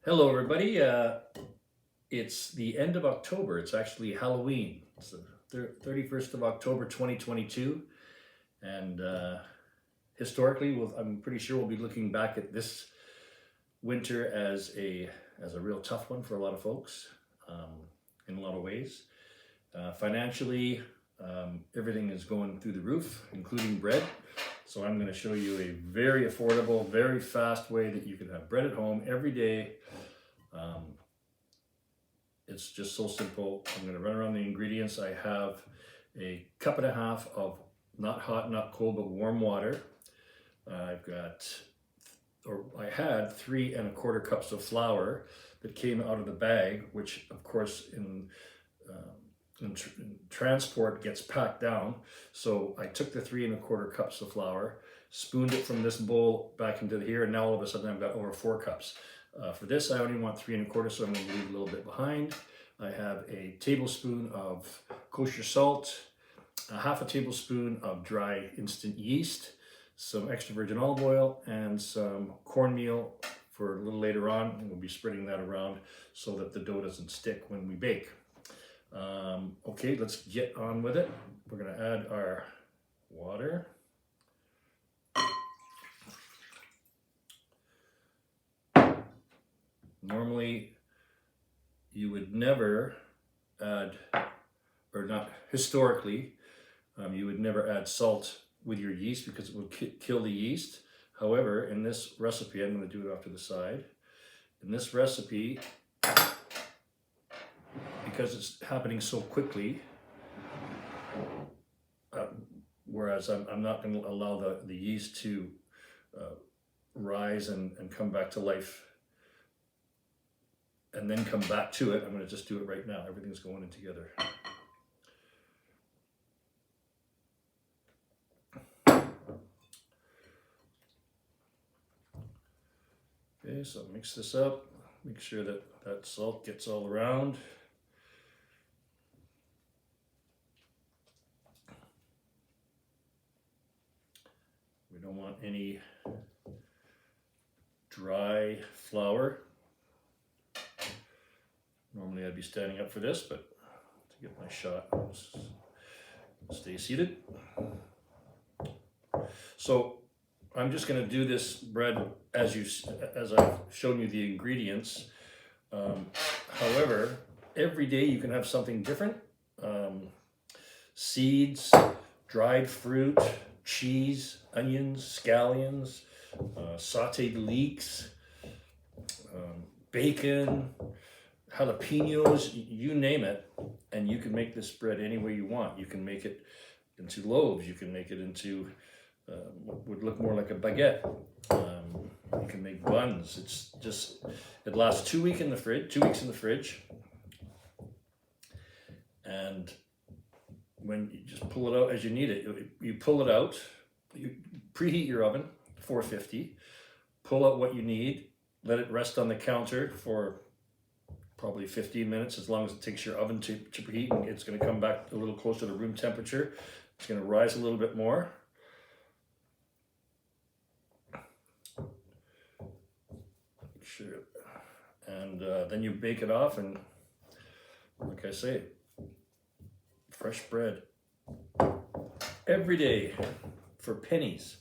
Hello, everybody. It's the end of October. It's actually Halloween. It's the 31st of October, 2022. And historically, I'm pretty sure we'll be looking back at this winter as a real tough one for a lot of folks in a lot of ways. Financially, everything is going through the roof, including bread. So I'm going to show you a very affordable, very fast way that you can have bread at home every day. It's just so simple. I'm going to run around the ingredients. I have a cup and a half of not hot, not cold, but warm water. I had 3¼ cups of flour that came out of the bag, which of course in transport gets packed down. So I took the 3¼ cups of flour, spooned it from this bowl back into here, and now all of a sudden I've got over 4 cups. For this, I only want 3¼ so I'm going to leave a little bit behind. I have a tablespoon of kosher salt, a ½ tablespoon of dry instant yeast, some extra virgin olive oil, and some cornmeal for a little later on. And we'll be spreading that around so that the dough doesn't stick when we bake. Okay, let's get on with it. We're going to add our water. Normally, you would never add, or not historically, you would never add salt with your yeast because it would kill the yeast. However, in this recipe, I'm going to do it off to the side. In this recipe, because it's happening so quickly, whereas I'm not going to allow the yeast to rise and come back to life and then come back to it. I'm going to just do it right now. Everything's going in together. Okay, so mix this up. Make sure that salt gets all around. We don't want any dry flour. Normally I'd be standing up for this, but to get my shot, I'll stay seated. So I'm just going to do this bread as I've shown you the ingredients. However, every day you can have something different. Seeds, dried fruit, cheese, onions, scallions, sauteed leeks, bacon, jalapenos, you name it, and you can make this bread any way you want. You can make it into loaves. You can make it into what would look more like a baguette. You can make buns. It lasts 2 weeks in the fridge. And when you just pull it out as you need it, you pull it out, you preheat your oven, 450, pull out what you need, let it rest on the counter for probably 15 minutes, as long as it takes your oven to preheat, and it's going to come back a little closer to room temperature. It's going to rise a little bit more. Sure. And then you bake it off, and like I say, fresh bread every day for pennies.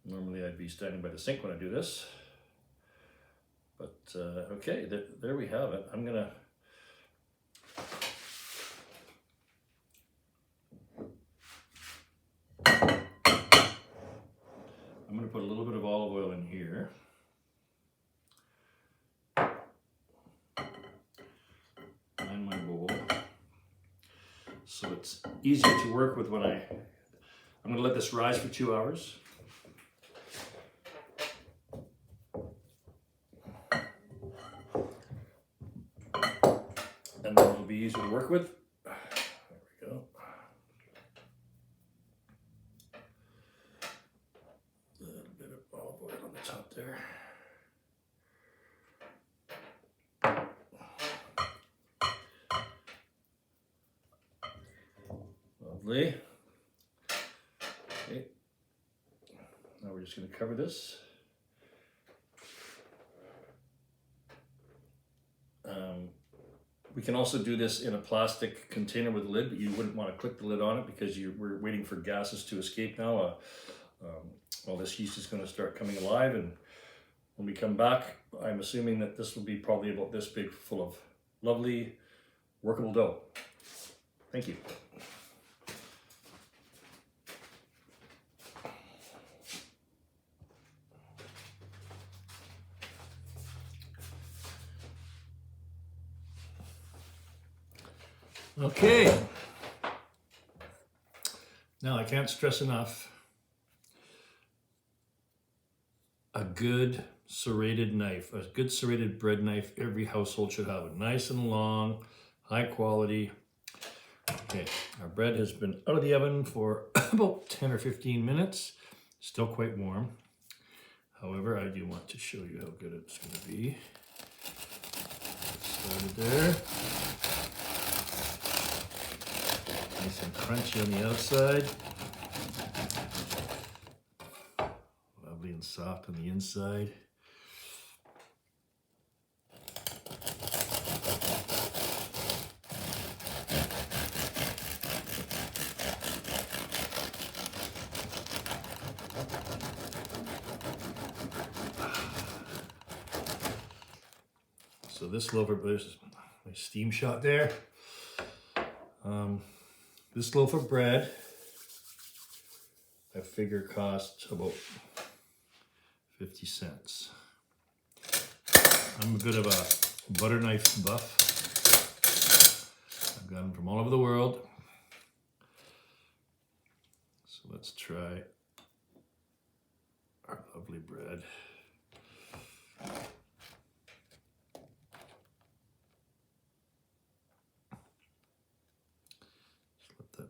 Normally I'd be standing by the sink when I do this, but okay, there we have it. I'm gonna put a little bit of olive oil in here. In my bowl, so it's easier to work with when I'm gonna let this rise for 2 hours. And then it'll be easier to work with. There we go. A little bit of olive oil on the top there. Lovely. Okay. just going to cover this. We can also do this in a plastic container with a lid, but you wouldn't want to click the lid on it because we're waiting for gases to escape now. Well, this yeast is going to start coming alive, and when we come back, I'm assuming that this will be probably about this big, full of lovely, workable dough. Thank you. Okay. Now I can't stress enough, a good serrated knife, a good serrated bread knife, every household should have it. Nice and long, high quality. Okay, our bread has been out of the oven for about 10 or 15 minutes. Still quite warm. However, I do want to show you how good it's going to be. Started there. Nice and crunchy on the outside. Lovely and soft on the inside. So this loaf of bread, this is my steam shot there. This loaf of bread, I figure costs about 50 cents. I'm a bit of a butter knife buff. I've got them from all over the world. So let's try our lovely bread.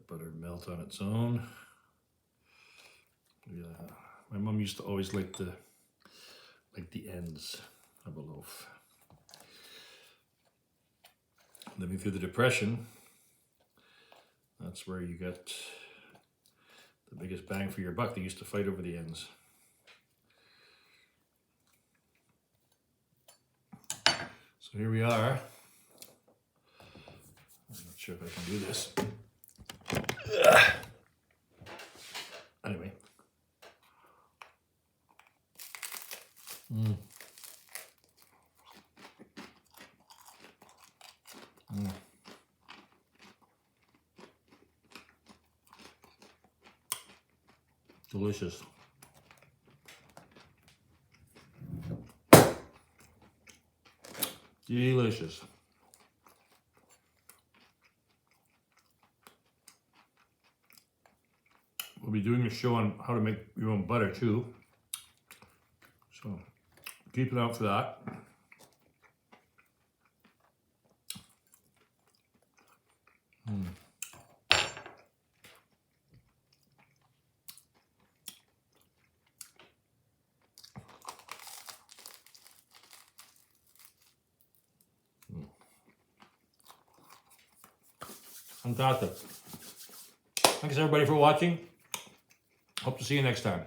Butter melt on its own. Yeah, my mom used to always like the ends of a loaf. Living through the Depression, that's where you got the biggest bang for your buck. They used to fight over the ends. So here we are. I'm not sure if I can do this. Anyway. Delicious. Delicious. We'll be doing a show on how to make your own butter too. So keep an eye out for that. Fantastic. Thanks everybody for watching. Hope to see you next time.